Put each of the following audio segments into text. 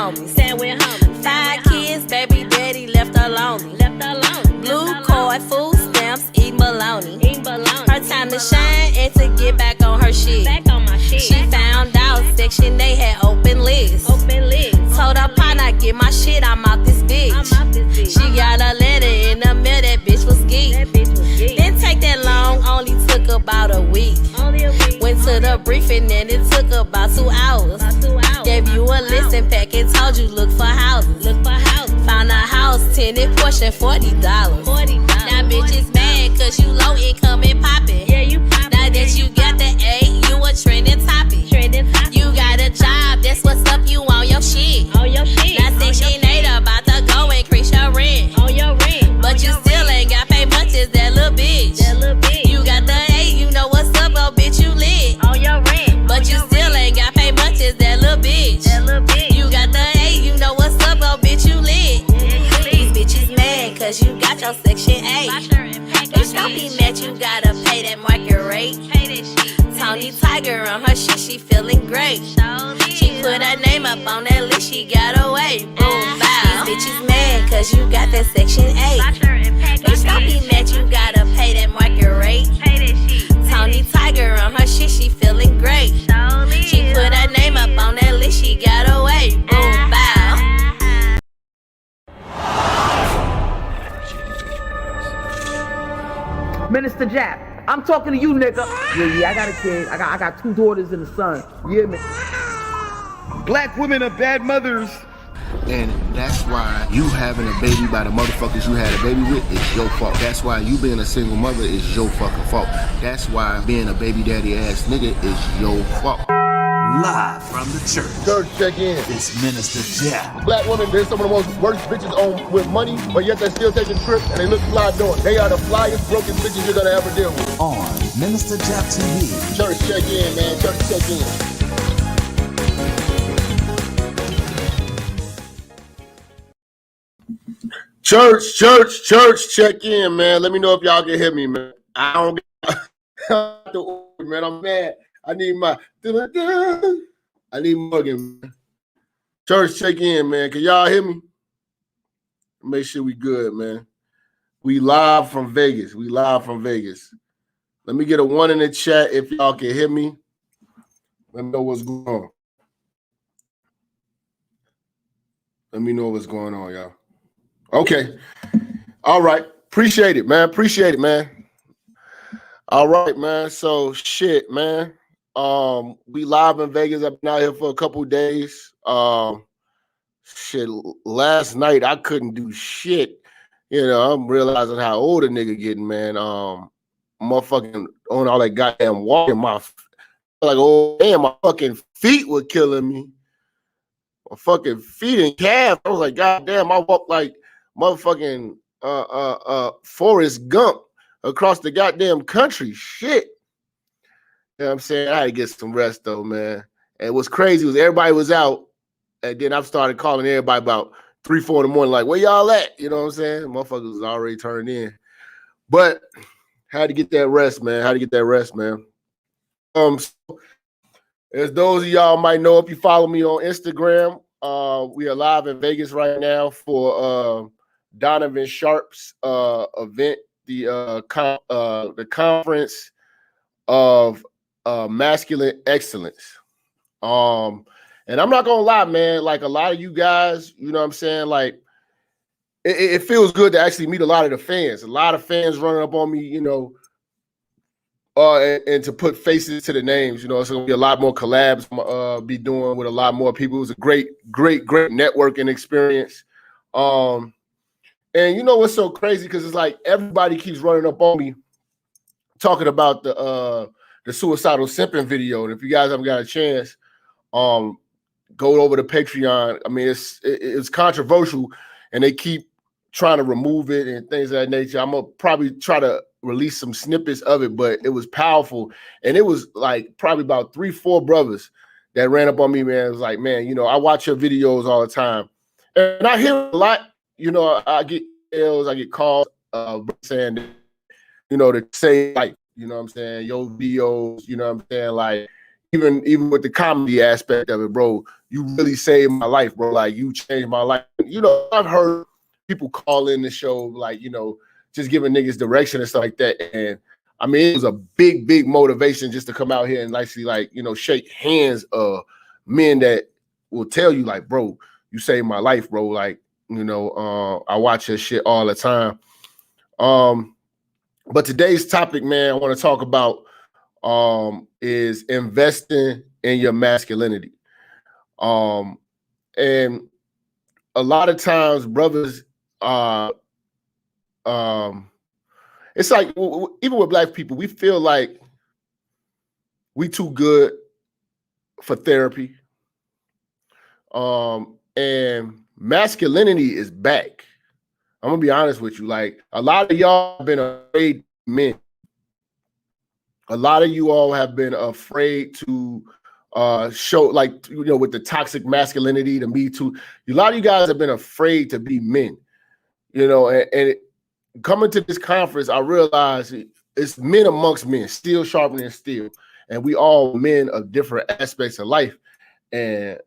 homies. 5 kids, baby daddy left her lonely. Blue card, food stamps, eat bologna. Her time to shine and to get back on her shit. She found out Section 8 had open lists. Told her partner, get my shit, I'm out this bitch. She got a letter in the mail, that bitch was geek. Didn't take that long, only took about a week. Went to the briefing and it took about 2 hours. Gave you a listing pack and told you look for houses. Found a house, tenant portion, $40. Now bitch is mad cause you low income and poppin'. Now that you got the A, you a trending topic. You got a job, that's what's up, you on your shit. Now Section 8 about to go increase your rent. But you still ain't got paid much as that little bitch. You got the A, you know what's up, oh bitch, you lit. But you still ain't got paid much as that little bitch. You got the A, you know what's up, oh bitch, you lit. These bitches mad cause you got your Section 8. Bitch, don't be mad, you gotta pay that market rate. Tony Tiger on her shit, she feeling great. She put her name up on that list, she got away. Boom, bow. These bitches mad cause you got that Section 8. Bitch, don't be mad, you gotta pay that market rate. Tony Tiger on her shit, she feeling great. She put her name up on that list, she got away. Boom, bow. Minister Jap, I'm talking to you, nigga. Yeah, I got a kid. I got 2 daughters and a son. Yeah, man. Black women are bad mothers. And that's why you having a baby by the motherfuckers you had a baby with is your fault. That's why you being a single mother is your fucking fault. That's why being a baby daddy ass nigga is your fault. Live from the church. Church check in. It's Minister Jap. Black women, they're some of the most worst bitches on with money, but yet they're still taking trips and they look fly doing. They are the flyest broken bitches you're gonna ever deal with. On Minister Jap TV. Church check in, man. Church check in. Church, check in, man. Let me know if y'all can hear me, man. I don't get the order, man. I'm mad. I need mugging, man. Church, check in, man. Can y'all hear me? Make sure we good, man. We live from Vegas. Let me get a 1 in the chat if y'all can hear me. Let me know what's going on. Let me know what's going on, y'all. Okay. All right. Appreciate it, man. All right, man. So shit, man. We live in Vegas. I've been out here for a couple days. Shit, last night I couldn't do shit. You know, I'm realizing how old a nigga getting, man. Motherfucking on all that goddamn water in my like, oh damn, my fucking feet were killing me. My fucking feet and calves. I was like, goddamn, I walked like motherfucking Forrest Gump across the goddamn country. Shit. You know what I'm saying? I had to get some rest though, man. And what's crazy was everybody was out, and then I started calling everybody about 3, 4 in the morning, like, where y'all at? You know what I'm saying? Motherfuckers was already turned in. But had to get that rest, man. So, as those of y'all might know, if you follow me on Instagram, we are live in Vegas right now for Donovan Sharp's event, the conference of masculine excellence. And I'm not gonna lie, man, like a lot of you guys, you know what I'm saying? Like it feels good to actually meet a lot of the fans. A lot of fans running up on me, you know, and to put faces to the names, you know, it's gonna be a lot more collabs be doing with a lot more people. It was a great networking experience. And you know what's so crazy? Because it's like everybody keeps running up on me talking about the suicidal simping video. And if you guys haven't got a chance, go over to Patreon. I mean, it's controversial, and they keep trying to remove it and things of that nature. I'm gonna probably try to release some snippets of it, but it was powerful, and it was like probably about 3, 4 brothers that ran up on me, man. It was like, man, you know, I watch your videos all the time, and I hear a lot. You know, I get emails, I get calls saying, you know, to say like, you know what I'm saying, your videos, you know what I'm saying, like, even with the comedy aspect of it, bro, you really saved my life, bro. Like, you changed my life. You know, I've heard people call in the show, like, you know, just giving niggas direction and stuff like that. And I mean, it was a big motivation just to come out here and actually, like, you know, shake hands of men that will tell you, like, bro, you saved my life, bro. Like, you know, I watch your shit all the time. But today's topic, man, I want to talk about is investing in your masculinity. And a lot of times, brothers, it's like, even with black people, we feel like we too good for therapy. And masculinity is back. I'm gonna be honest with you. Like, a lot of y'all have been afraid of men. A lot of you all have been afraid to show, like, you know, with the toxic masculinity, the Me Too. A lot of you guys have been afraid to be men. You know, and coming to this conference, I realized it's men amongst men, steel sharpening steel, and we all men of different aspects of life. And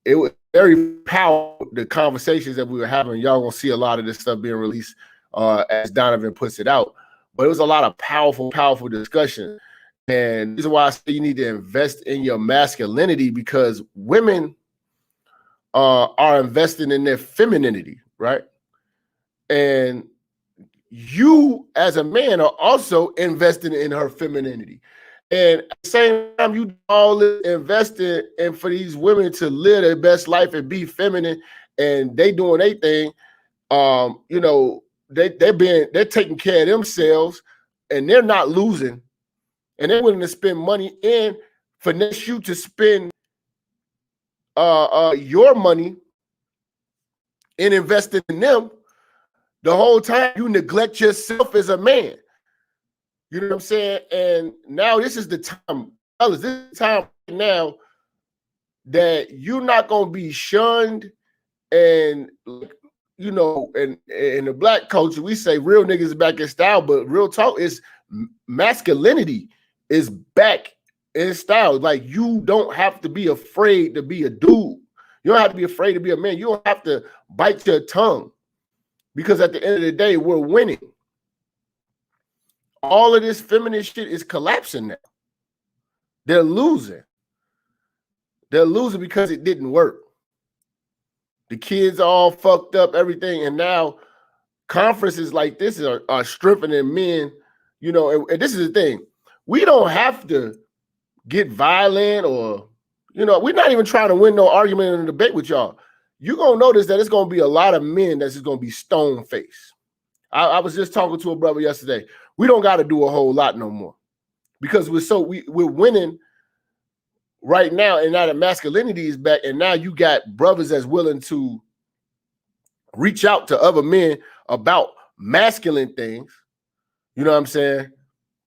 it was very powerful, the conversations that we were having. Y'all gonna see a lot of this stuff being released as Donovan puts it out. But it was a lot of powerful discussion. And this is why I say you need to invest in your masculinity, because women are investing in their femininity, right? And you as a man are also investing in her femininity. And at the same time, you all invested in for these women to live their best life and be feminine, and they doing their thing. You know, they're taking care of themselves, and they're not losing, and they're willing to spend money and finesse you to spend your money and investing in them. The whole time you neglect yourself as a man. You know what I'm saying? And now this is the time, fellas, this is the time now that you're not going to be shunned. And, you know, and in the black culture, we say real niggas back in style, but real talk is masculinity is back in style. Like, you don't have to be afraid to be a dude. You don't have to be afraid to be a man. You don't have to bite your tongue, because at the end of the day, we're winning. All of this feminine shit is collapsing now. They're losing. They're losing because it didn't work. The kids are all fucked up, everything. And now conferences like this are strengthening men, you know, and this is the thing. We don't have to get violent, or, you know, we're not even trying to win no argument in a debate with y'all. You're going to notice that it's going to be a lot of men that's just going to be stone-faced. I was just talking to a brother yesterday. We don't got to do a whole lot no more, because we're winning right now, and now the masculinity is back, and now you got brothers that's willing to reach out to other men about masculine things. You know what I'm saying?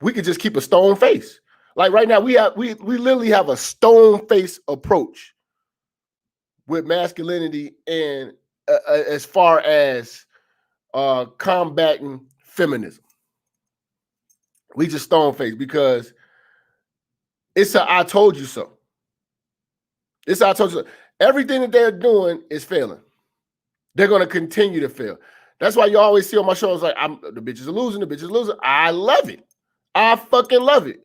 We could just keep a stone face. Like right now, we literally have a stone face approach with masculinity, and as far as combating feminism. We just stone face, because it's a I told you so. It's a I told you so. Everything that they're doing is failing. They're going to continue to fail. That's why you always see on my shows, like, the bitches are losing, the bitches are losing. I love it. I fucking love it.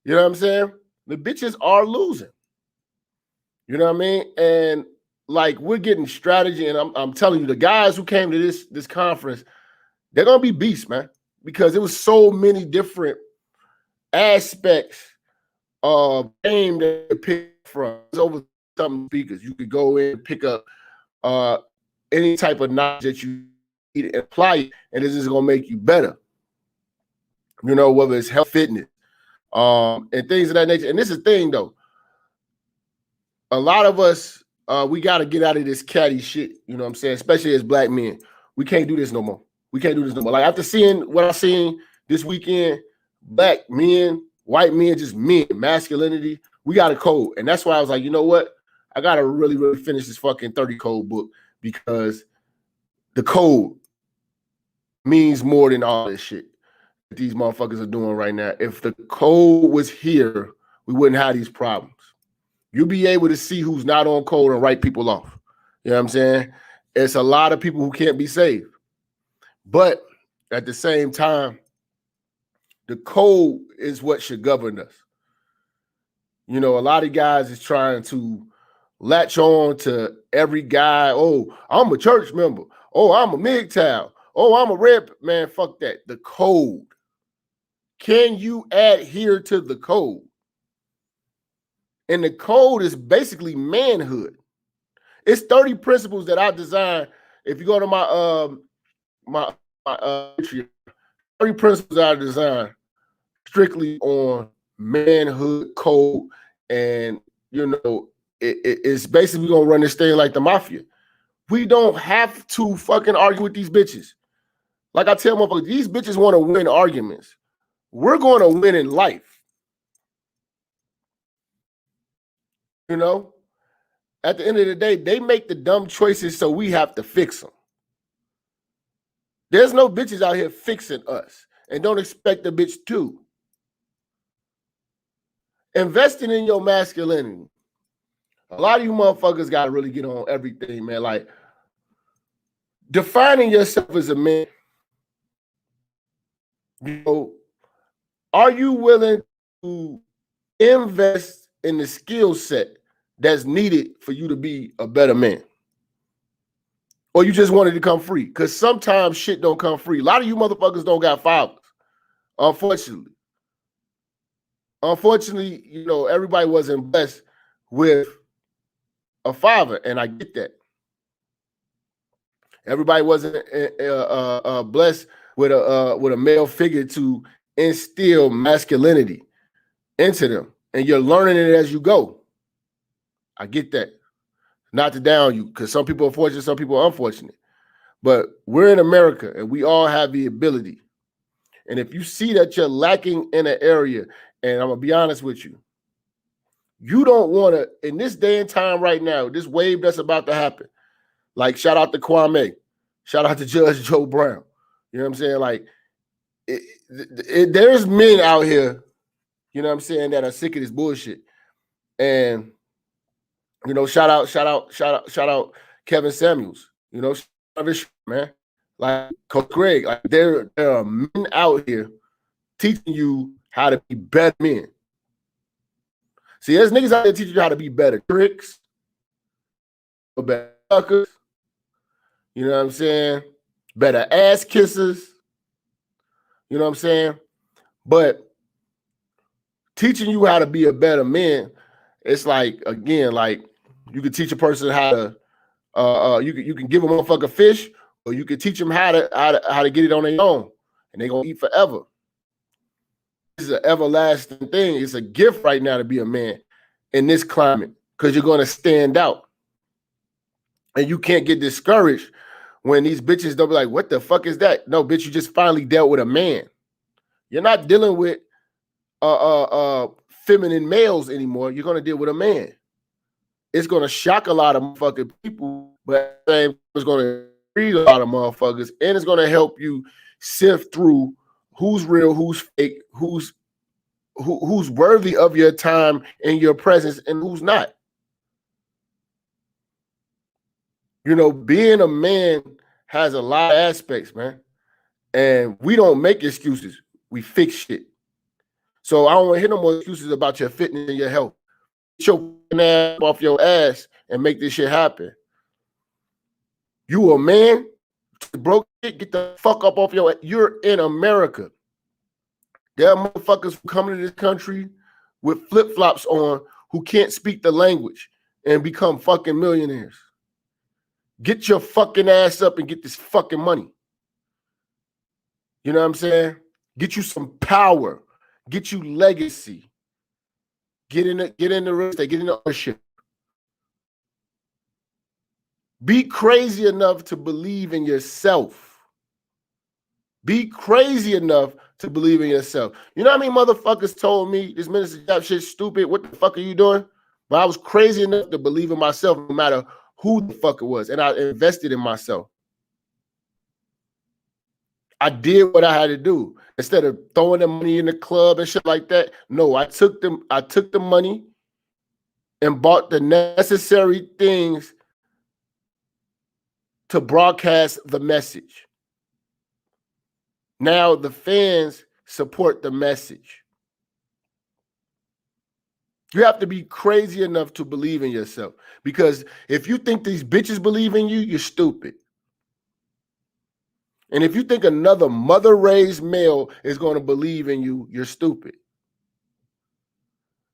You know what I'm saying? The bitches are losing. You know what I mean? And like, we're getting strategy, and I'm telling you, the guys who came to this conference, they're gonna be beasts, man, because it was so many different aspects of game to pick from. It's over some speakers. You could go in and pick up any type of knowledge that you need and apply it, and this is gonna make you better. You know, whether it's health, fitness, and things of that nature. And this is the thing, though. A lot of us, we got to get out of this catty shit, you know what I'm saying? Especially as black men. We can't do this no more. We can't do this no more. Like, after seeing what I seen this weekend, black men, white men, just men, masculinity, we got a code. And that's why I was like, you know what? I got to really, really finish this fucking 30 code book, because the code means more than all this shit that these motherfuckers are doing right now. If the code was here we wouldn't have these problems. You'll be able to see who's not on code and write people off. You know what I'm saying? It's a lot of people who can't be saved. But at the same time, the code is what should govern us. You know, a lot of guys is trying to latch on to every guy. Oh, I'm a church member. Oh, I'm a MGTOW. Oh, I'm a red. Man, fuck that. The code. Can you adhere to the code? And the code is basically manhood. It's 30 principles that I designed. If you go to my 30 principles that I designed strictly on manhood code, and you know, it's basically gonna run this thing like the mafia. We don't have to fucking argue with these bitches. Like I tell motherfuckers, these bitches want to win arguments. We're going to win in life. You know, at the end of the day, they make the dumb choices, so we have to fix them. There's no bitches out here fixing us, and don't expect the bitch to. Investing in your masculinity. A lot of you motherfuckers got to really get on everything, man. Like, defining yourself as a man. You know, are you willing to invest in the skill set that's needed for you to be a better man? Or you just wanted to come free? Because sometimes shit don't come free. A lot of you motherfuckers don't got fathers, unfortunately. Unfortunately, you know, everybody wasn't blessed with a father, and I get that. Everybody wasn't blessed with a male figure to instill masculinity into them, and you're learning it as you go. I get that. Not to down you, because some people are fortunate, some people are unfortunate. But we're in America, and we all have the ability. And if you see that you're lacking in an area, and I'm going to be honest with you, you don't want to, in this day and time right now, this wave that's about to happen, like shout out to Kwame, shout out to Judge Joe Brown. You know what I'm saying? Like, there's men out here, you know what I'm saying, that are sick of this bullshit. And, you know, shout out Kevin Samuels, you know, man, like Coach Greg, like there are men out here teaching you how to be better men. See, there's niggas out there teaching you how to be better tricks, better suckers, you know what I'm saying? Better ass kissers, you know what I'm saying? But teaching you how to be a better man, it's like, again, like you can teach a person how to, you can give a motherfucker fish, or you can teach them how to get it on their own, and they're gonna eat forever. This is an everlasting thing. It's a gift right now to be a man in this climate, because you're gonna stand out. And you can't get discouraged when these bitches don't be like, what the fuck is that? No, bitch, you just finally dealt with a man. You're not dealing with feminine males anymore. You're gonna deal with a man. It's gonna shock a lot of fucking people, but it's gonna read a lot of motherfuckers, and it's gonna help you sift through who's real, who's fake, who's worthy of your time and your presence, and who's not. You know, being a man has a lot of aspects, man. And we don't make excuses. We fix shit. So I don't want to hear no more excuses about your fitness and your health. Get your ass off your ass and make this shit happen. You a man, broke shit, get the fuck up off your ass. You're in America. There are motherfuckers who come into this country with flip-flops on who can't speak the language and become fucking millionaires. Get your fucking ass up and get this fucking money. You know what I'm saying? Get you some power. Get you legacy. Get in the real estate. Get in the ownership. Be crazy enough to believe in yourself. Be crazy enough to believe in yourself. You know how many motherfuckers told me this Minister Jap shit stupid? What the fuck are you doing? But I was crazy enough to believe in myself no matter who the fuck it was. And I invested in myself. I did what I had to do. Instead of throwing the money in the club and shit like that, no, I took the money and bought the necessary things to broadcast the message. Now the fans support the message. You have to be crazy enough to believe in yourself, because if you think these bitches believe in you, you're stupid. And if you think another mother-raised male is going to believe in you, you're stupid.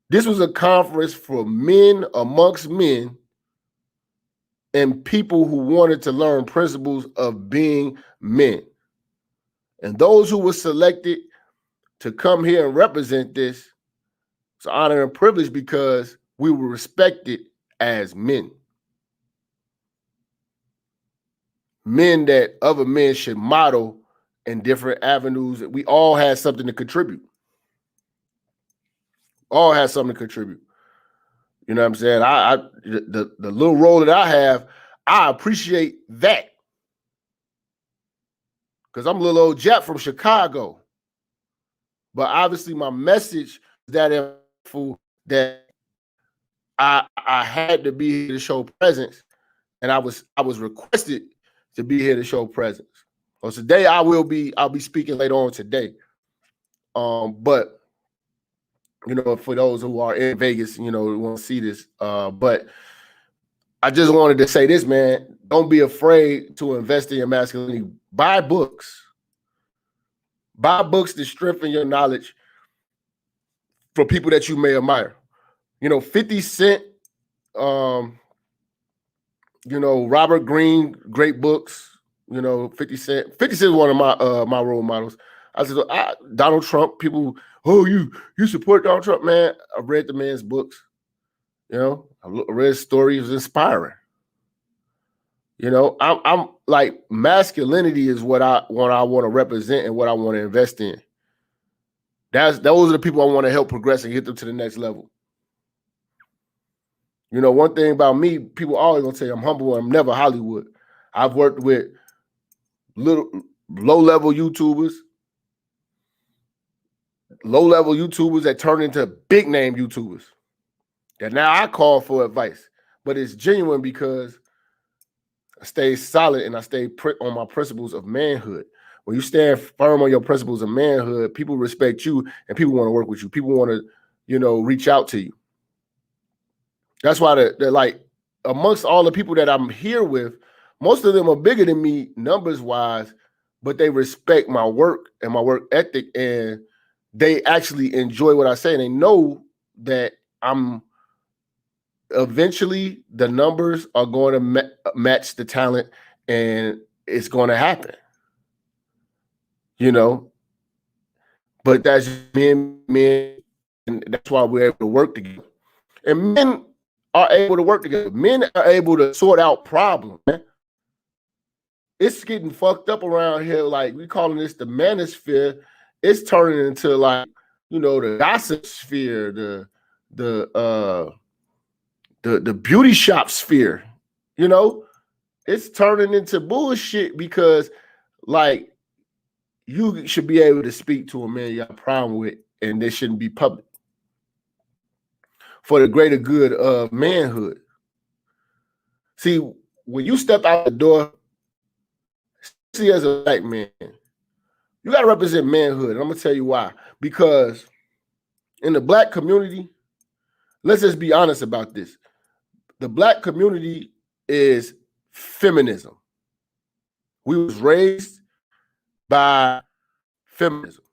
This was a conference for men amongst men and people who wanted to learn principles of being men. And those who were selected to come here and represent this, it's an honor and privilege, because we were respected as men. Men that other men should model in different avenues. We all had something to contribute. All had something to contribute. You know what I'm saying? The little role that I have, I appreciate that. Because I'm little old Jap from Chicago. But obviously my message is that info that I had to be here to show presence. And I was requested to be here to show presence. So today I'll be speaking later on today. But you know, for those who are in Vegas, you know, want to see this. But I just wanted to say this, man. Don't be afraid to invest in your masculinity. Buy books. Buy books to strengthen your knowledge for people that you may admire. You know, 50 Cent, you know, Robert Greene, great books. You know, 50 Cent. 50 Cent is one of my role models. I said, Donald Trump, people, oh, you support Donald Trump, man. I read the man's books. You know, I read his story. It was inspiring. You know, I'm like, masculinity is what I want to represent and what I want to invest in. Those are the people I want to help progress and get them to the next level. You know, one thing about me, people always gonna say I'm humble. I'm never Hollywood. I've worked with low-level YouTubers that turn into big-name YouTubers. That now I call for advice, but it's genuine because I stay solid and I stay on my principles of manhood. When you stand firm on your principles of manhood, people respect you and people want to work with you. People want to, you know, reach out to you. That's why they're like, amongst all the people that I'm here with, most of them are bigger than me numbers-wise, but they respect my work and my work ethic, and they actually enjoy what I say. And they know that eventually the numbers are going to match the talent, and it's going to happen. You know, but that's men, and that's why we're able to work together. And men are able to work together. Men are able to sort out problems, man. It's getting fucked up around here. Like, we calling this the manosphere. It's turning into, like, you know, the gossip sphere, the beauty shop sphere. You know, it's turning into bullshit because, like, you should be able to speak to a man you have a problem with, and they shouldn't be public for the greater good of manhood. See, when you step out the door, see, as a black man, you got to represent manhood. And I'm going to tell you why. Because in the black community, let's just be honest about this. The black community is feminism. We was raised by feminism.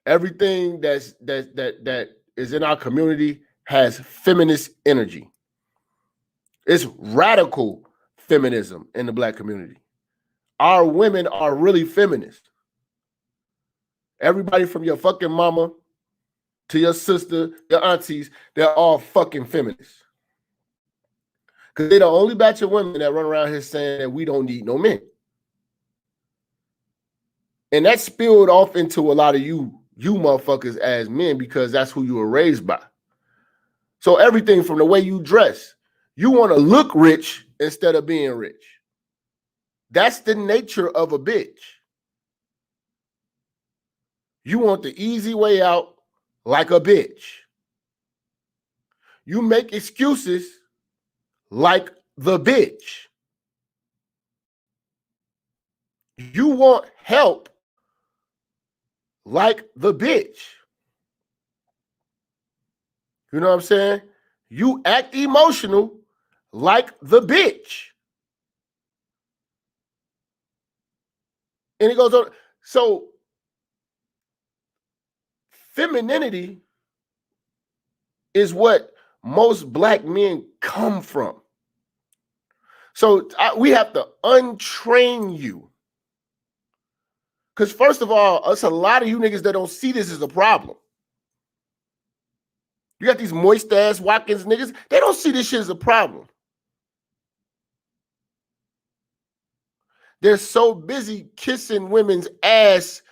Everything that is in our community has feminist energy. It's radical feminism in the black community. Our women are really feminist. Everybody from your fucking mama to your sister, your aunties, they're all fucking feminists. Because they're the only batch of women that run around here saying that we don't need no men. And that spilled off into a lot of you motherfuckers as men, because that's who you were raised by. So everything from the way you dress, you want to look rich instead of being rich. That's the nature of a bitch. You want the easy way out like a bitch. You make excuses like the bitch. You want help like the bitch. You know what I'm saying? You act emotional like the bitch. And it goes on. So femininity is what most black men come from. So we have to untrain you. Because first of all, it's a lot of you niggas that don't see this as a problem. You got these moist ass Watkins niggas, they don't see this shit as a problem. They're so busy kissing women's ass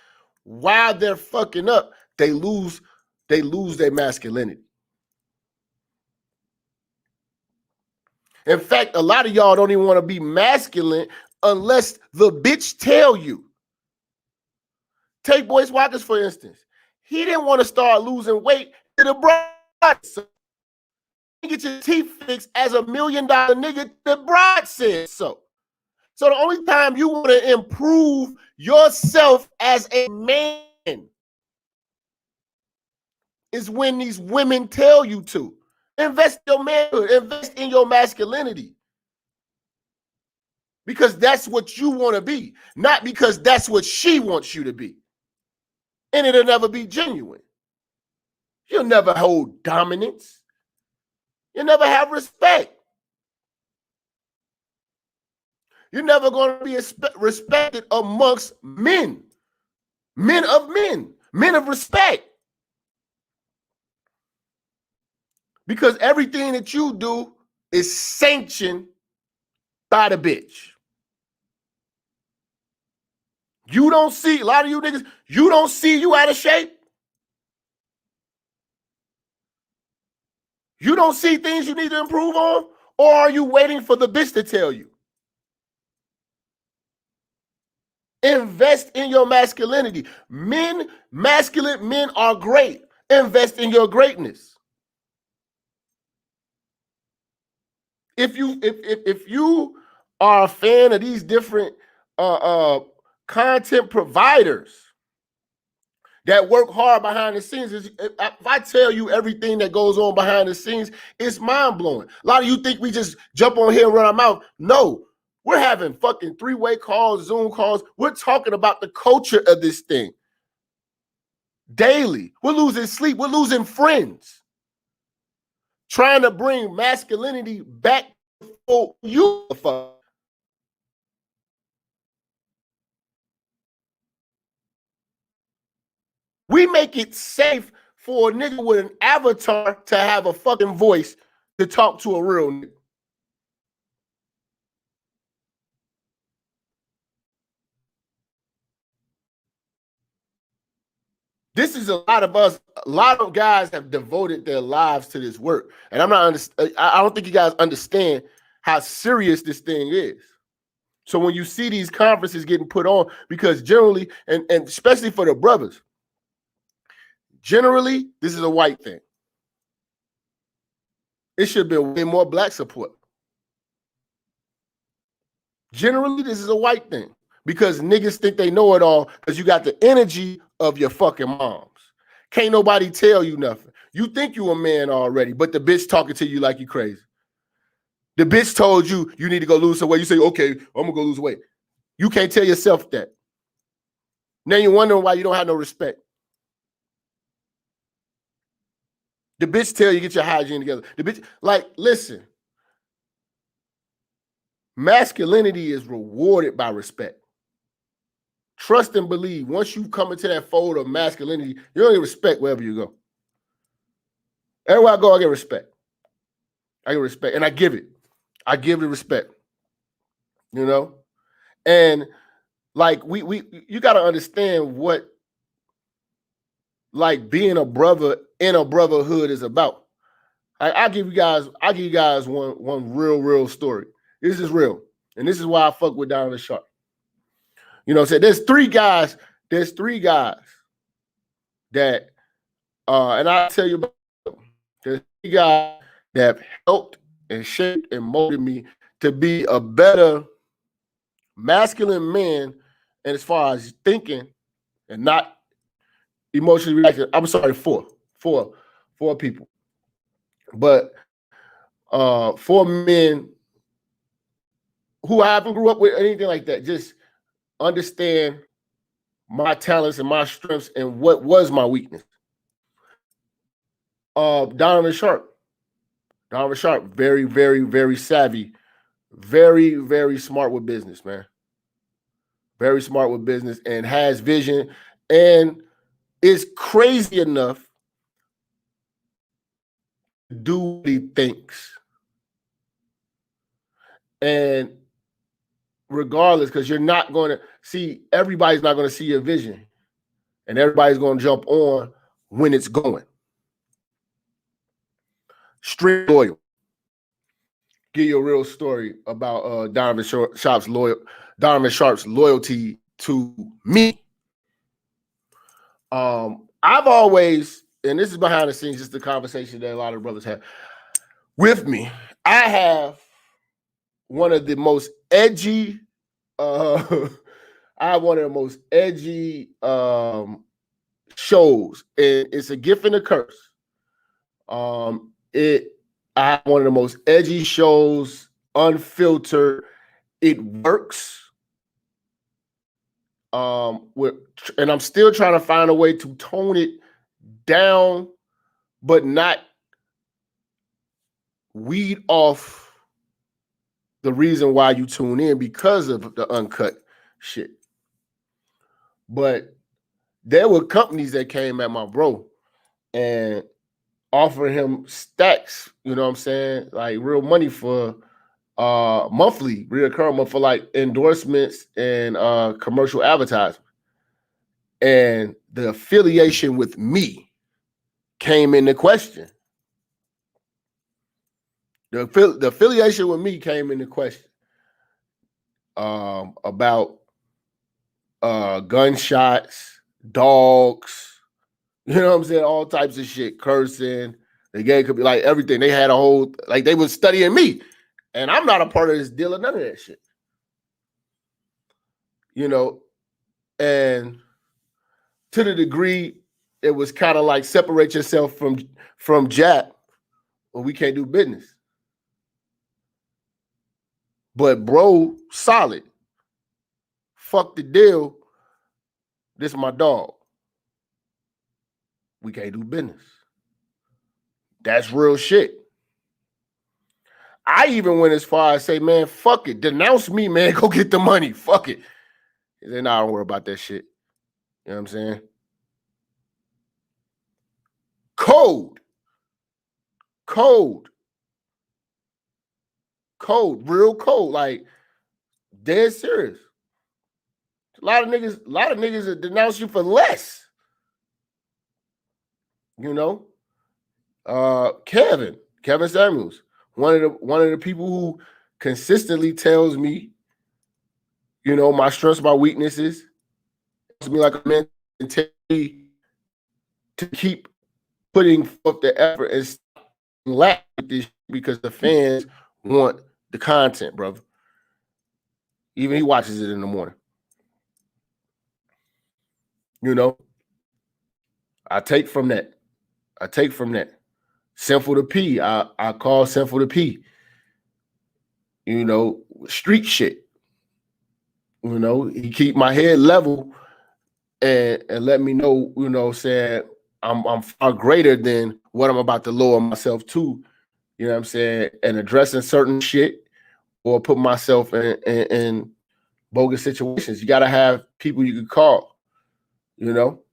while they're fucking up, they lose their masculinity. In fact, a lot of y'all don't even want to be masculine unless the bitch tell you. Take Boyce Watkins, for instance. He didn't want to start losing weight to the bride. Get your teeth fixed as $1 million nigga. The bride said so. So the only time you want to improve yourself as a man is when these women tell you to. Invest in your manhood, invest in your masculinity. Because that's what you want to be, not because that's what she wants you to be. And it'll never be genuine. You'll never hold dominance. You'll never have respect. You're never going to be respected amongst men. Men of respect. Because everything that you do is sanctioned by the bitch. You don't see, a lot of you niggas, you don't see you out of shape. You don't see things you need to improve on? Or are you waiting for the bitch to tell you? Invest in your masculinity. Masculine men are great. Invest in your greatness. If you are a fan of these different content providers that work hard behind the scenes, if I tell you everything that goes on behind the scenes, it's mind-blowing. A lot of you think we just jump on here and run our mouth. No, we're having fucking 3-way calls, Zoom calls. We're talking about the culture of this thing daily. We're losing sleep. We're losing friends. Trying to bring masculinity back for you. We make it safe for a nigga with an avatar to have a fucking voice to talk to a real nigga. This is a lot of us. A lot of guys have devoted their lives to this work, and I don't think you guys understand how serious this thing is. So when you see these conferences getting put on, because generally, and especially for the brothers, generally this is a white thing. It should be way more black support. Generally, this is a white thing because niggas think they know it all because you got the energy of your fucking moms. Can't nobody tell you nothing. You think you a man already, but the bitch talking to you like you crazy. The bitch told you you need to go lose some weight. You say, okay, I'm gonna go lose weight. You can't tell yourself that. Now you're wondering why you don't have no respect. The bitch tell you get your hygiene together. The bitch, like, listen. Masculinity is rewarded by respect. Trust and believe. Once you come into that fold of masculinity, you don't get respect wherever you go. Everywhere I go, I get respect. I get respect, and I give it. I give the respect. You know? And like you got to understand what like being a brother in a brotherhood is about. I'll give you guys one real story. This is real. And this is why I fuck with Down the Shark. You know what I'm saying? There's three guys that, and I'll tell you about the guy that helped and shaped and molded me to be a better masculine man, and as far as thinking and not emotionally reacting. I'm sorry, four people, but 4 men who I haven't grew up with anything like that. Just understand my talents and my strengths and what was my weakness. Donovan Sharp, very, very, very savvy, very, very smart with business, man. Very smart with business and has vision and is crazy enough to do what he thinks. And regardless, because you're not going to see, everybody's not going to see your vision. And everybody's going to jump on when it's going. Street loyal. Give you a real story about Donovan Sharp's loyalty to me. I've always, and this is behind the scenes, just the conversation that a lot of brothers have with me. I have one of the most edgy, shows, and it's a gift and a curse. I have one of the most edgy shows, unfiltered. It works. And I'm still trying to find a way to tone it down, but not weed off the reason why you tune in because of the uncut shit. But there were companies that came at my bro and offered him stacks, you know what I'm saying? Like real money for monthly, reoccurring for like endorsements and commercial advertising. And the affiliation with me came into question. The affiliation with me came into question about gunshots, dogs, you know what I'm saying? All types of shit, cursing. The game could be like everything. They had a whole, like they were studying me. And I'm not a part of this deal or none of that shit. You know, and to the degree it was kind of like separate yourself from Jap, or we can't do business. But bro, solid. Fuck the deal. This is my dog. We can't do business. That's real shit. I even went as far as say, man, fuck it. Denounce me, man. Go get the money. Fuck it. Then I don't worry about that shit. You know what I'm saying? Cold. Real cold. Like, dead serious. A lot of niggas that denounce you for less. You know? Kevin Samuels. One of the people who consistently tells me, you know, my strengths, my weaknesses, tells me like a man to keep putting forth the effort and stop laughing at this because the fans want the content, brother. Even he watches it in the morning. You know, I take from that. Sinful to P. I call Sinful to P. You know, street shit. You know, he keep my head level and let me know, you know, saying I'm far greater than what I'm about to lower myself to, you know what I'm saying, and addressing certain shit or put myself in bogus situations. You got to have people you can call, you know.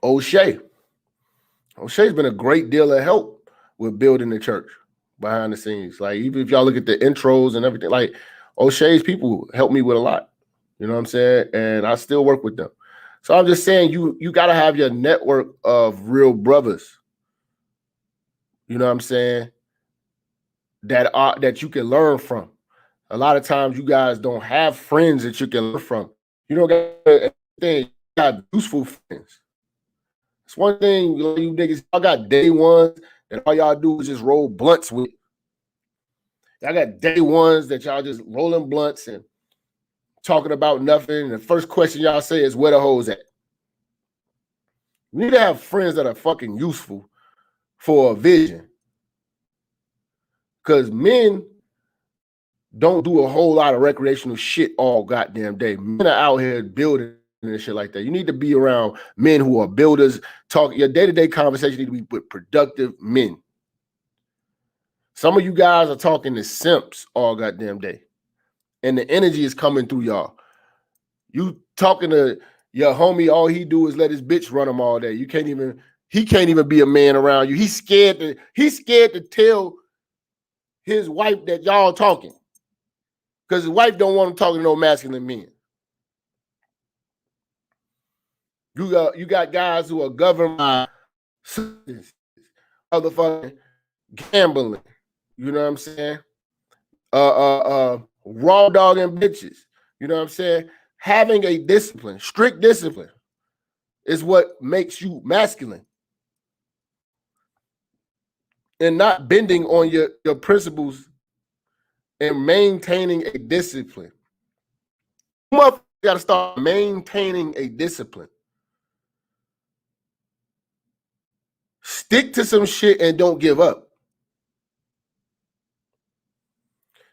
O'Shea. O'Shea's been a great deal of help with building the church behind the scenes. Like, even if y'all look at the intros and everything, like, O'Shea's people help me with a lot. You know what I'm saying? And I still work with them. So I'm just saying, you got to have your network of real brothers. You know what I'm saying? That you can learn from. A lot of times you guys don't have friends that you can learn from. You don't got anything. got useful friends. It's one thing, you niggas, y'all got day ones that all y'all do is just roll blunts with. Y'all got day ones that y'all just rolling blunts and talking about nothing. And the first question y'all say is, where the hoes at? You need to have friends that are fucking useful for a vision. Because men don't do a whole lot of recreational shit all goddamn day. Men are out here building and shit like that. You need to be around men who are builders. Your day-to-day conversation need to be with productive men. Some of you guys are talking to simps all goddamn day. And the energy is coming through y'all. You talking to your homie, all he do is let his bitch run him all day. He can't even be a man around you. He's scared to tell his wife that y'all talking. Because his wife don't want him talking to no masculine men. You got guys who are governed by motherfucking gambling. You know what I'm saying? Raw dogging bitches. You know what I'm saying? Having a discipline, strict discipline, is what makes you masculine. And not bending on your principles and maintaining a discipline. You motherfuckers gotta start maintaining a discipline. Stick to some shit and don't give up.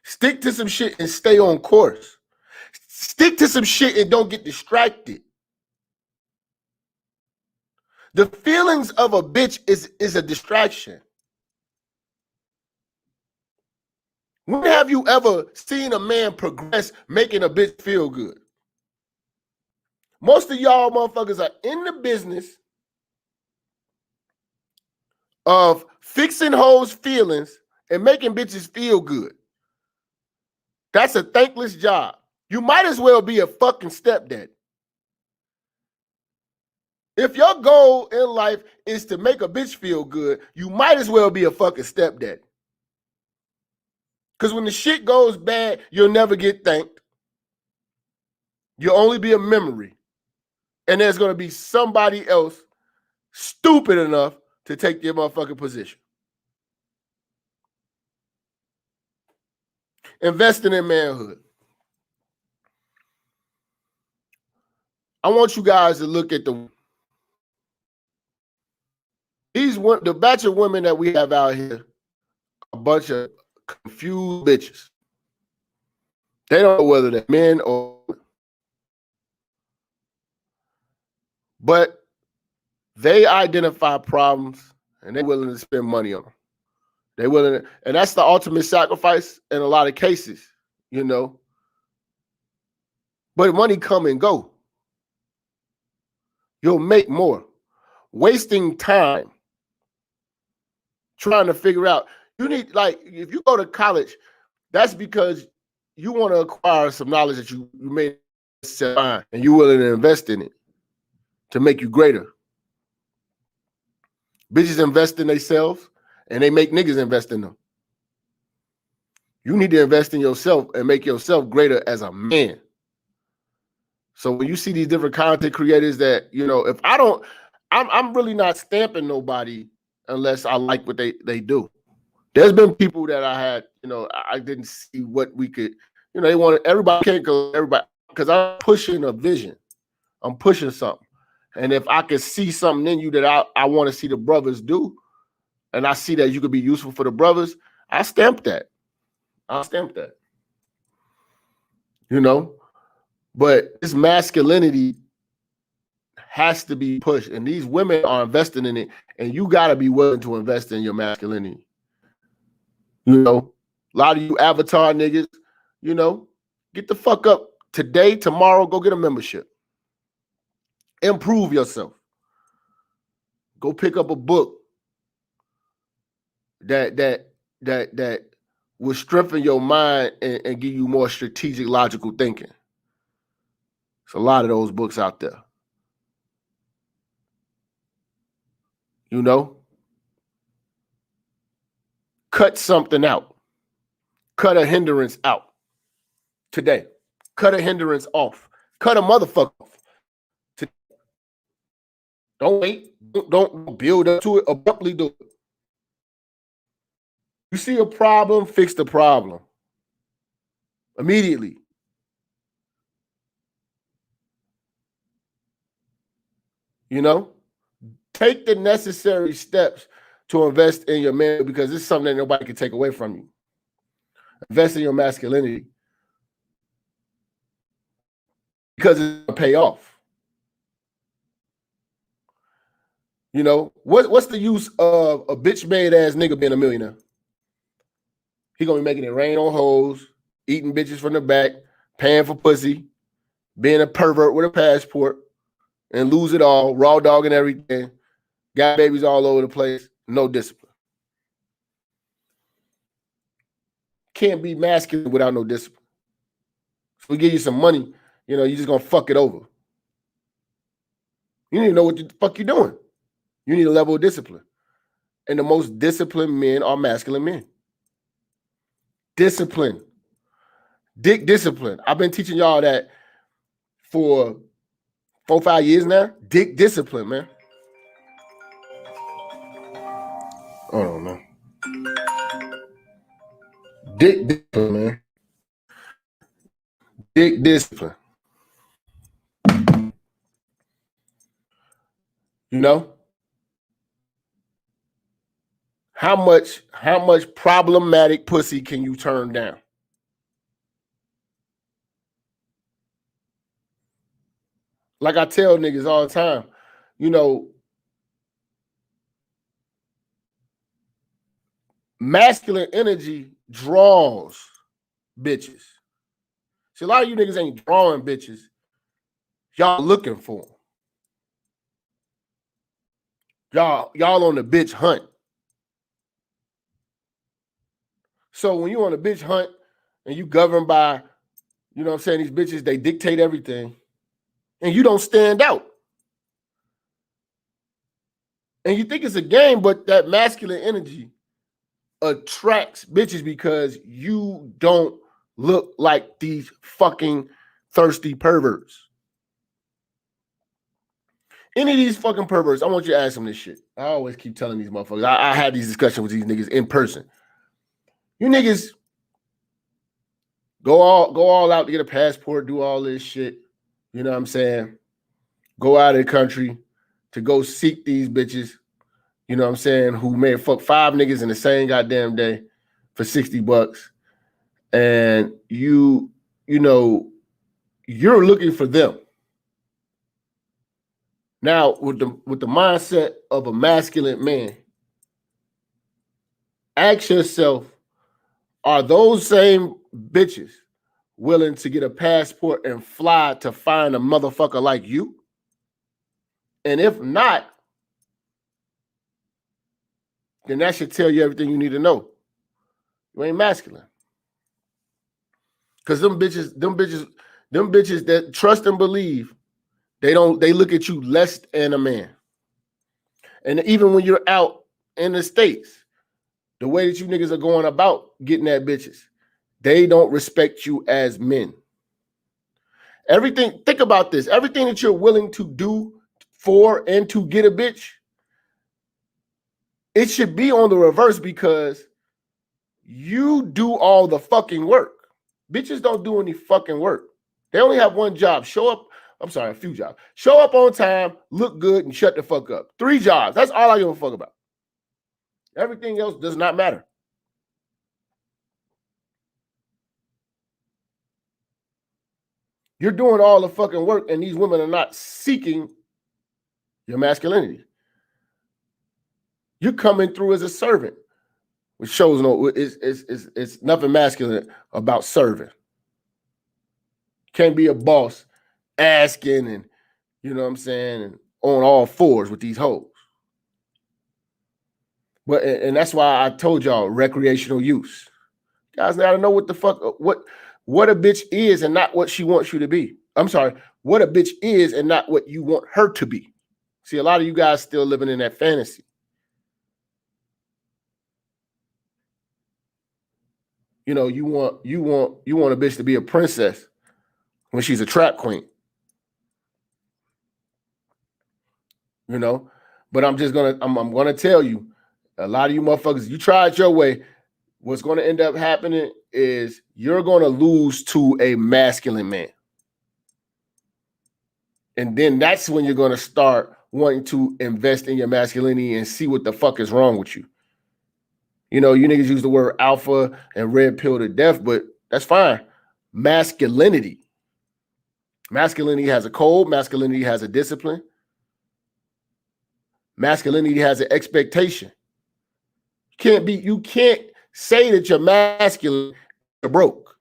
Stick to some shit and stay on course. Stick to some shit and don't get distracted. The feelings of a bitch is a distraction. When have you ever seen a man progress making a bitch feel good? Most of y'all motherfuckers are in the business of fixing hoes' feelings and making bitches feel good. That's a thankless job. You might as well be a fucking stepdad. If your goal in life is to make a bitch feel good, you might as well be a fucking stepdad. Because when the shit goes bad, you'll never get thanked. You'll only be a memory. And there's going to be somebody else stupid enough to take your motherfucking position. Investing in manhood. I want you guys to look at the batch of women that we have out here, a bunch of confused bitches. They don't know whether they're men or women. But they identify problems and they're willing to spend money on them. They're willing to, and that's the ultimate sacrifice in a lot of cases, you know. But money come and go. You'll make more. Wasting time trying to figure out. You need, like, if you go to college, that's because you want to acquire some knowledge that you may find and you're willing to invest in it to make you greater. Bitches invest in themselves and they make niggas invest in them. You need to invest in yourself and make yourself greater as a man. So when you see these different content creators that, you know, if I don't, I'm really not stamping nobody unless I like what they do. There's been people that I had, you know, I didn't see what we could, you know, they wanted, everybody can't go, everybody, because I'm pushing a vision. I'm pushing something. And if I could see something in you that I want to see the brothers do, and I see that you could be useful for the brothers, I stamp that. I'll stamp that. You know? But this masculinity has to be pushed. And these women are investing in it. And you got to be willing to invest in your masculinity. You know? A lot of you avatar niggas, you know, get the fuck up today, tomorrow, go get a membership. Improve yourself. Go pick up a book that will strengthen your mind and give you more strategic, logical thinking. There's a lot of those books out there. You know? Cut something out. Cut a hindrance out today. Cut a hindrance off. Cut a motherfucker off today. Don't wait. Don't build up to it. Abruptly do it. You see a problem, fix the problem immediately. You know, take the necessary steps to invest in your man because it's something that nobody can take away from you. Invest in your masculinity because it's going to pay off. You know, what's the use of a bitch-made ass nigga being a millionaire? He going to be making it rain on hoes, eating bitches from the back, paying for pussy, being a pervert with a passport, and lose it all, raw dog and everything. Got babies all over the place, no discipline. Can't be masculine without no discipline. If we give you some money, you know, you're just going to fuck it over. You need to know what the fuck you're doing. You need a level of discipline. And the most disciplined men are masculine men. Discipline. Dick discipline. I've been teaching y'all that for 4-5 years now. Dick discipline, man. Hold on, man. Dick discipline, man. Dick discipline. You know? How much problematic pussy can you turn down? Like I tell niggas all the time, you know, masculine energy draws bitches. See, a lot of you niggas ain't drawing bitches. Y'all looking for them. Y'all on the bitch hunt. So when you on a bitch hunt and you governed by, you know what I'm saying, these bitches, they dictate everything, and you don't stand out. And you think it's a game, but that masculine energy attracts bitches because you don't look like these fucking thirsty perverts. Any of these fucking perverts, I want you to ask them this shit. I always keep telling these motherfuckers. I had these discussions with these niggas in person. You niggas go all out to get a passport, do all this shit. You know what I'm saying? Go out of the country to go seek these bitches. You know what I'm saying? Who may fuck 5 niggas in the same goddamn day for $60. And you know, you're looking for them. Now, with the mindset of a masculine man, ask yourself, are those same bitches willing to get a passport and fly to find a motherfucker like you? And if not, then that should tell you everything you need to know. You ain't masculine. Because them bitches that trust and believe, they look at you less than a man. And even when you're out in the States, the way that you niggas are going about getting at bitches, they don't respect you as men. Everything, think about this. Everything that you're willing to do for and to get a bitch, it should be on the reverse because you do all the fucking work. Bitches don't do any fucking work. They only have one job. Show up. I'm sorry, a few jobs. Show up on time, look good, and shut the fuck up. 3 jobs. That's all I give a fuck about. Everything else does not matter. You're doing all the fucking work, and these women are not seeking your masculinity. You're coming through as a servant, which shows it's nothing masculine about serving. Can't be a boss asking and, you know what I'm saying, and on all fours with these hoes. But and that's why I told y'all recreational use. Guys gotta know what the fuck what a bitch is and not what she wants you to be. I'm sorry, what a bitch is and not what you want her to be. See, a lot of you guys still living in that fantasy. You know, you want a bitch to be a princess when she's a trap queen. you know. But I'm gonna tell you, a lot of you motherfuckers, you try it your way. What's going to end up happening is you're going to lose to a masculine man. And then that's when you're going to start wanting to invest in your masculinity and see what the fuck is wrong with you. You know, you niggas use the word alpha and red pill to death, but that's fine. Masculinity. Masculinity has a code. Masculinity has a discipline. Masculinity has an expectation. You can't say that you're masculine, you're broke.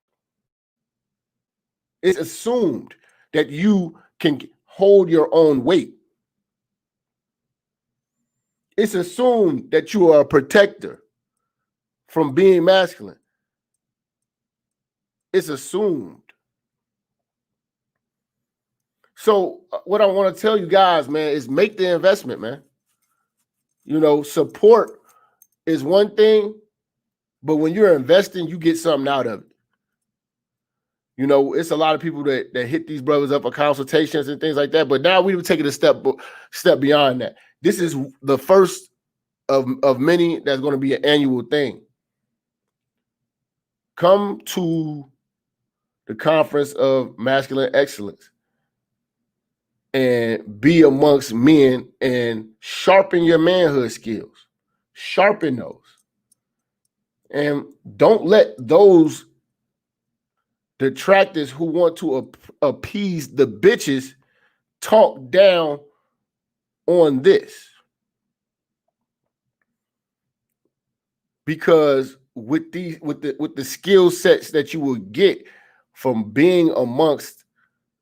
It's assumed that you can hold your own weight. It's assumed that you are a protector from being masculine. It's assumed. So what I want to tell you guys, man, is make the investment, man. You know, support is one thing, but when you're investing, you get something out of it. You know, it's a lot of people that hit these brothers up for consultations and things like that. But now we would take it a step beyond that. This is the first of many that's going to be an annual thing. Come to the Conference of Masculine Excellence and be amongst men and sharpen your manhood skills. Sharpen those. And don't let those detractors who want to appease the bitches talk down on this. Because with the skill sets that you will get from being amongst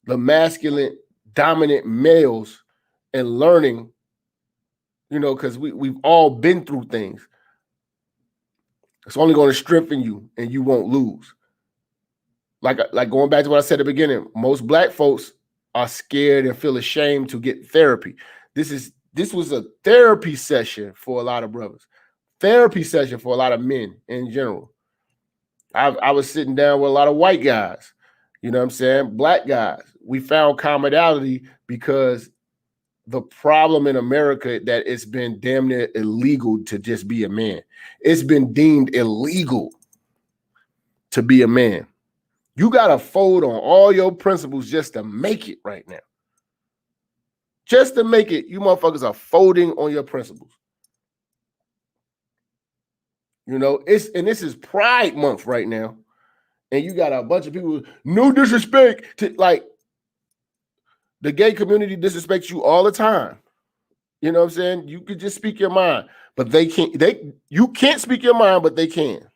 the masculine dominant males and learning, you know, because we've all been through things. It's only going to strengthen you and you won't lose. Like going back to what I said at the beginning, most black folks are scared and feel ashamed to get therapy. This was a therapy session for a lot of brothers. Therapy session for a lot of men in general. I was sitting down with a lot of white guys, you know what I'm saying? Black guys. We found commonality because the problem in America that it's been damn near illegal to just be a man. It's been deemed illegal to be a man. You got to fold on all your principles just to make it right now. Just to make it, you motherfuckers are folding on your principles. You know, this is Pride Month right now. And you got a bunch of people, no disrespect to, like, the gay community disrespects you all the time. You know what I'm saying? You could just speak your mind, but they can't. You can't speak your mind, but they can.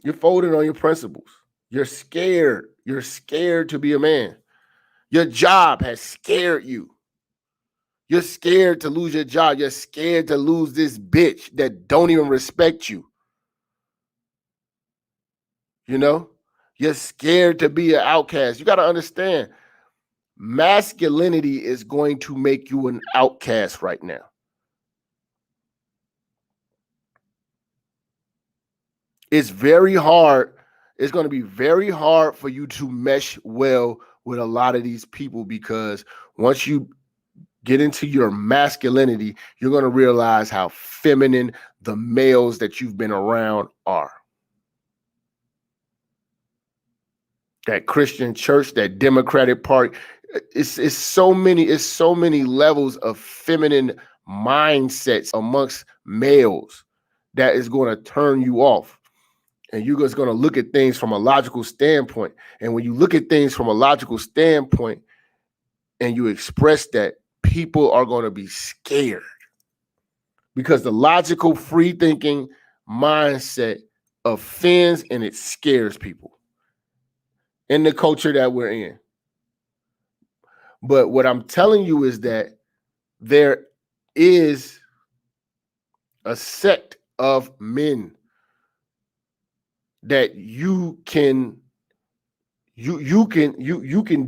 You're folding on your principles. You're scared. You're scared to be a man. Your job has scared you. You're scared to lose your job. You're scared to lose this bitch that don't even respect you. You know? You're scared to be an outcast. You got to understand, masculinity is going to make you an outcast right now. It's very hard. It's going to be very hard for you to mesh well with a lot of these people, because once you get into your masculinity, you're going to realize how feminine the males that you've been around are. That Christian church, that Democratic Party, it's so many levels of feminine mindsets amongst males that is going to turn you off. And you're just going to look at things from a logical standpoint. And when you look at things from a logical standpoint and you express that, people are going to be scared, because the logical, free-thinking mindset offends and it scares people in the culture that we're in. But what I'm telling you is that there is a sect of men that you can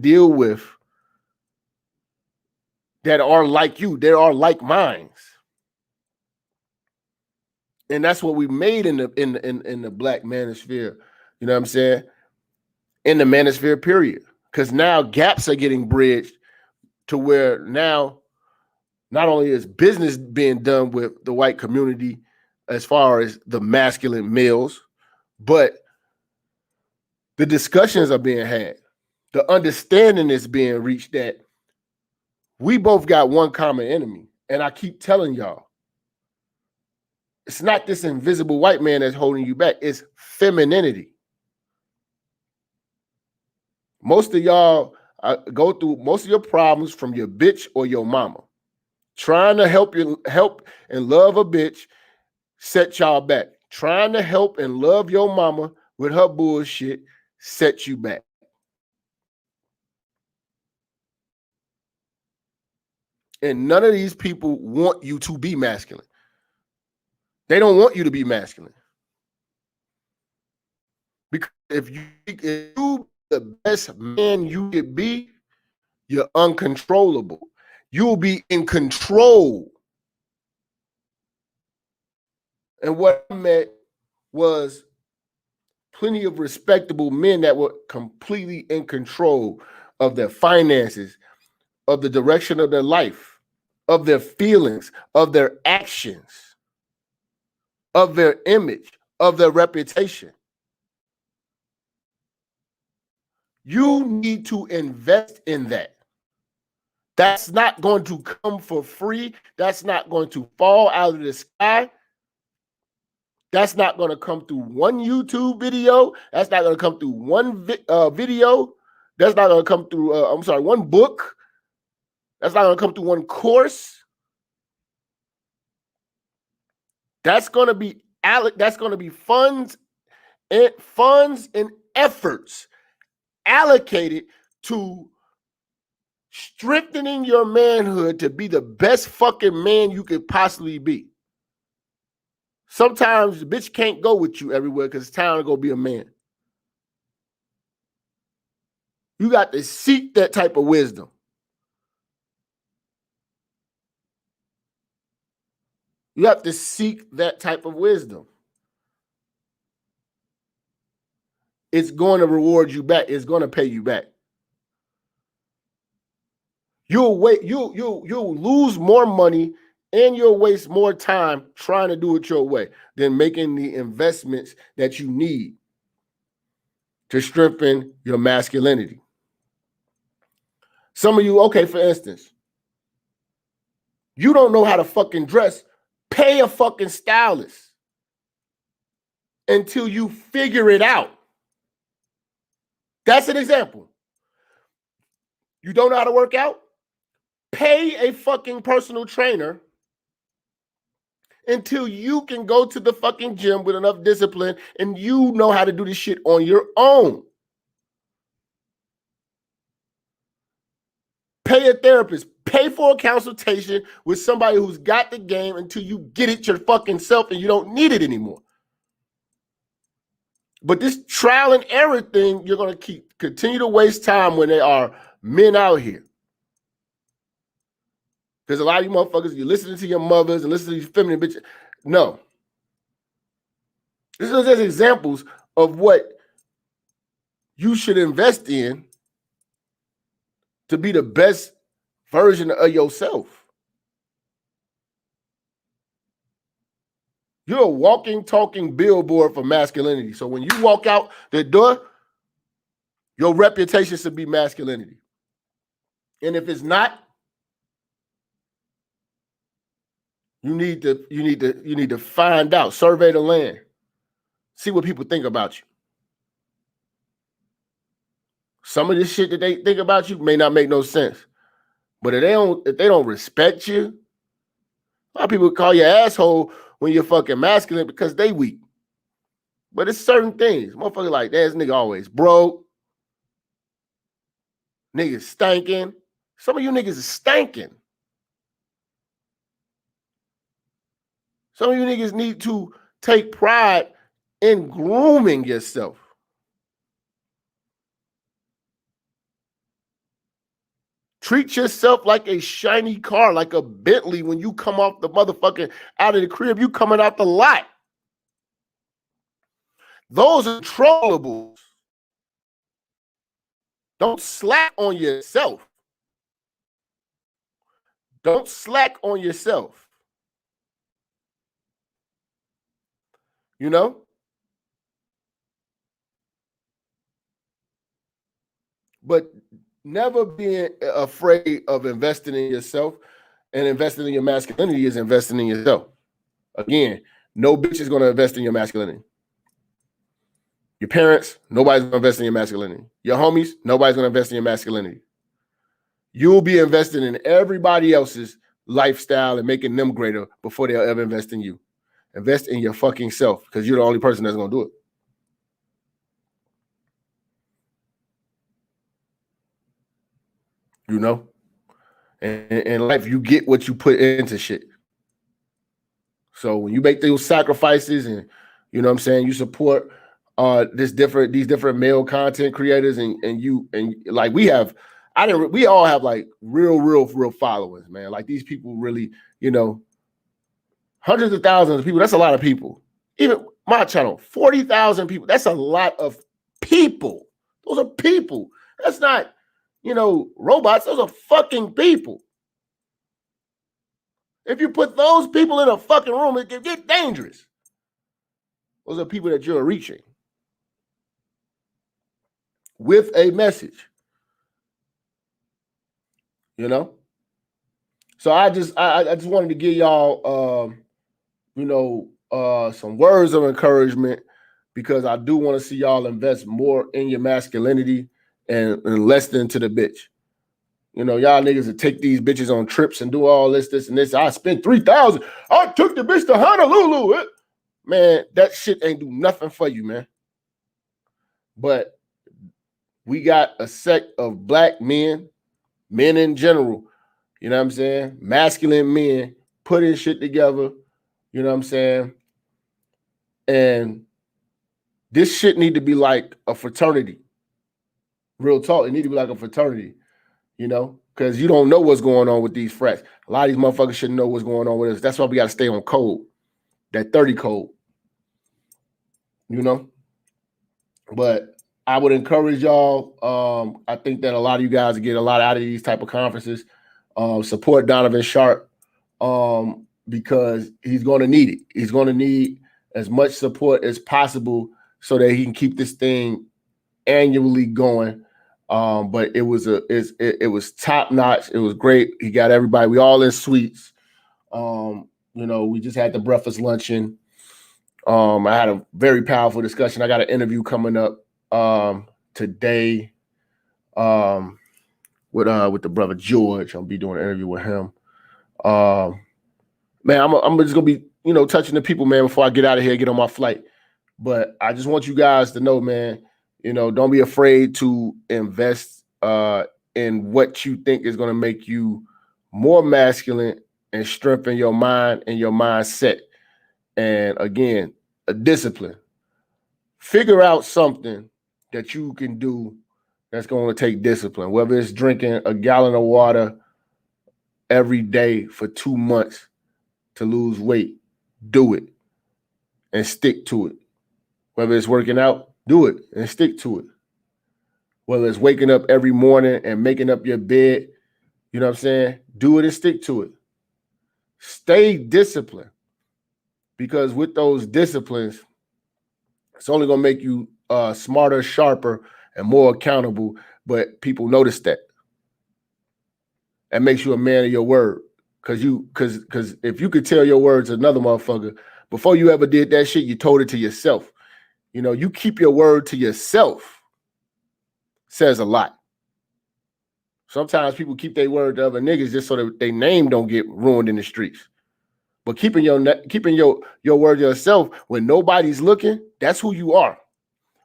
deal with that are like you. There are like minds. And that's what we made in the black manosphere. You know what I'm saying? In the manosphere period. Because now gaps are getting bridged to where now not only is business being done with the white community as far as the masculine males, but the discussions are being had. The understanding is being reached that we both got one common enemy. And I keep telling y'all, it's not this invisible white man that's holding you back. It's femininity. Most of y'all go through most of your problems from your bitch or your mama. Trying to help and love a bitch set y'all back. Trying to help and love your mama with her bullshit set you back. And none of these people want you to be masculine. They don't want you to be masculine. Because if you the best man you could be, you're uncontrollable. You'll be in control. And what I met was plenty of respectable men that were completely in control of their finances, of the direction of their life, of their feelings, of their actions, of their image, of their reputation. You need to invest in that. That's not going to come for free. That's not going to fall out of the sky. That's not going to come through one YouTube video. That's not going to come through one video. That's not going to come through, one book. That's not going to come through one course. That's going to be funds and efforts allocated to strengthening your manhood to be the best fucking man you could possibly be. Sometimes the bitch can't go with you everywhere because it's time to go be a man. You got to seek that type of wisdom. You have to seek that type of wisdom. It's going to reward you back. It's going to pay you back. You'll lose more money and you'll waste more time trying to do it your way than making the investments that you need to strengthen your masculinity. Some of you, okay, for instance, you don't know how to fucking dress. Pay a fucking stylist until you figure it out. That's an example. You don't know how to work out? Pay a fucking personal trainer until you can go to the fucking gym with enough discipline and you know how to do this shit on your own. Pay a therapist. Pay for a consultation with somebody who's got the game until you get it your fucking self and you don't need it anymore. But this trial and error thing, you're going to continue to waste time when there are men out here. Because a lot of you motherfuckers, you're listening to your mothers and listening to these feminine bitches. No. This is just examples of what you should invest in to be the best version of yourself. You're a walking, talking billboard for masculinity. So when you walk out the door, your reputation should be masculinity. And if it's not, you need to find out, survey the land, see what people think about you. Some of this shit that they think about you may not make no sense. But if they don't respect you, a lot of people call you asshole when you're fucking masculine because they weak. But it's certain things. Motherfucker like, this nigga always broke. Niggas stinking. Some of you niggas is stinking. Some of you niggas need to take pride in grooming yourself. Treat yourself like a shiny car, like a Bentley when you come off the motherfucking out of the crib, you coming out the lot. Those are controllables. Don't slack on yourself. Don't slack on yourself. You know? But never being afraid of investing in yourself, and investing in your masculinity is investing in yourself. Again, no bitch is going to invest in your masculinity. Your parents, nobody's going to invest in your masculinity. Your homies, nobody's going to invest in your masculinity. You'll be investing in everybody else's lifestyle and making them greater before they'll ever invest in you. Invest in your fucking self, because you're the only person that's going to do it. You know? And in life, you get what you put into shit. So when you make those sacrifices and, you know what I'm saying, you support these different male content creators, and like we all have like real followers, man. Like these people really, you know, hundreds of thousands of people. That's a lot of people. Even my channel, 40,000 people. That's a lot of people. Those are people. That's not, you know, robots. Those are fucking people. If you put those people in a fucking room, it can get dangerous. Those are people that you're reaching with a message. You know? So I just wanted to give y'all some words of encouragement, because I do want to see y'all invest more in your masculinity and less into the bitch. You know, y'all niggas that take these bitches on trips and do all this and this. I spent $3,000. I took the bitch to Honolulu. Man, that shit ain't do nothing for you, man. But we got a sect of black men in general, you know what I'm saying? Masculine men putting shit together, you know what I'm saying? And this shit need to be like a fraternity. Real talk, it need to be like a fraternity. You know, because you don't know what's going on with these frats. A lot of these motherfuckers shouldn't know what's going on with us. That's why we got to stay on code, that 30 code, you know. But I would encourage y'all. I think that a lot of you guys get a lot out of these type of conferences. Support Donovan Sharp, because he's going to need it. He's going to need as much support as possible so that he can keep this thing annually going. But it was top notch. It was great. He got everybody. We all in suites. You know, we just had the breakfast luncheon. I had a very powerful discussion. I got an interview coming up today with the brother George. I'll be doing an interview with him. Man, I'm just gonna be, you know, touching the people, man, before I get out of here, get on my flight. But I just want you guys to know, man, you know, don't be afraid to invest in what you think is going to make you more masculine and strengthen your mind and your mindset. And again, a discipline. Figure out something that you can do that's going to take discipline, whether it's drinking a gallon of water every day for 2 months to lose weight. Do it and stick to it. Whether it's working out, do it and stick to it. Whether it's waking up every morning and making up your bed, you know what I'm saying? Do it and stick to it. Stay disciplined, because with those disciplines, it's only going to make you smarter, sharper, and more accountable. But people notice that. That makes you a man of your word. Because if you could tell your word to another motherfucker, before you ever did that shit, you told it to yourself. You know, you keep your word to yourself. Says a lot. Sometimes people keep their word to other niggas just so that their name don't get ruined in the streets. But keeping your word to yourself when nobody's looking, that's who you are.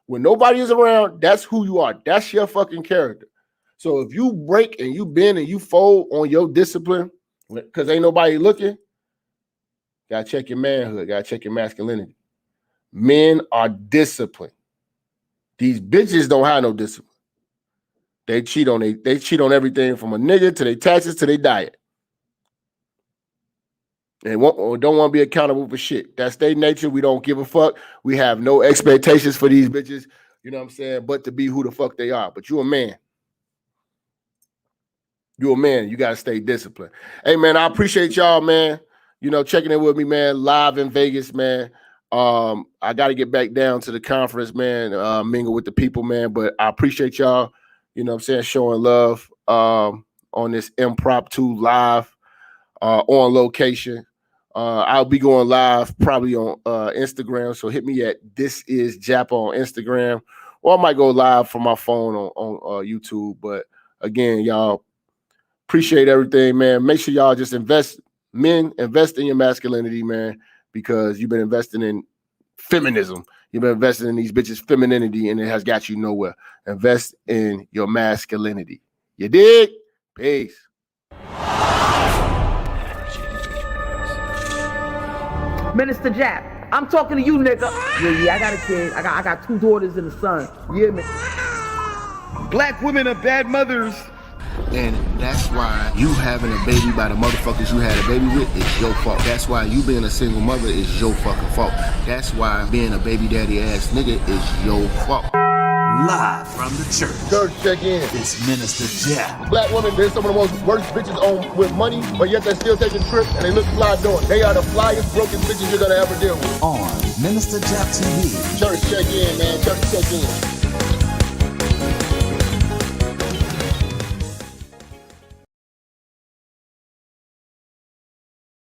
When nobody is around, that's who you are. That's your fucking character. So if you break and you bend and you fold on your discipline because ain't nobody looking, gotta check your manhood, gotta check your masculinity. Men are disciplined. These bitches don't have no discipline. They cheat on everything from a nigga to their taxes to their diet. They don't want to be accountable for shit. That's their nature. We don't give a fuck. We have no expectations for these bitches, you know what I'm saying, but to be who the fuck they are. But you a man. You're a man. You got to stay disciplined. Hey, man, I appreciate y'all, man. You know, checking in with me, man, live in Vegas, man. I got to get back down to the conference, man, mingle with the people, man. But I appreciate y'all, you know what I'm saying, showing love on this impromptu live on location. I'll be going live probably on Instagram. So hit me at This Is Jap on Instagram. Or I might go live from my phone on YouTube. But again, y'all, appreciate everything, man. Make sure y'all just invest in your masculinity, man, because you've been investing in feminism. You've been investing in these bitches' femininity, and it has got you nowhere. Invest in your masculinity. You dig? Peace. Minister Jap, I'm talking to you, nigga. Yeah, I got a kid. I got 2 daughters and a son. Yeah, man. Black women are bad mothers. And that's why you having a baby by the motherfuckers you had a baby with is your fault. That's why you being a single mother is your fucking fault. That's why being a baby daddy ass nigga is your fault. Live from the church. Church check in. It's Minister Jap. Black women, they're some of the most worst bitches on with money, but yet they're still taking trips and they look fly doing it. They are the flyest broken bitches you're gonna ever deal with. On Minister Jap TV. Church check in, man. Church check in.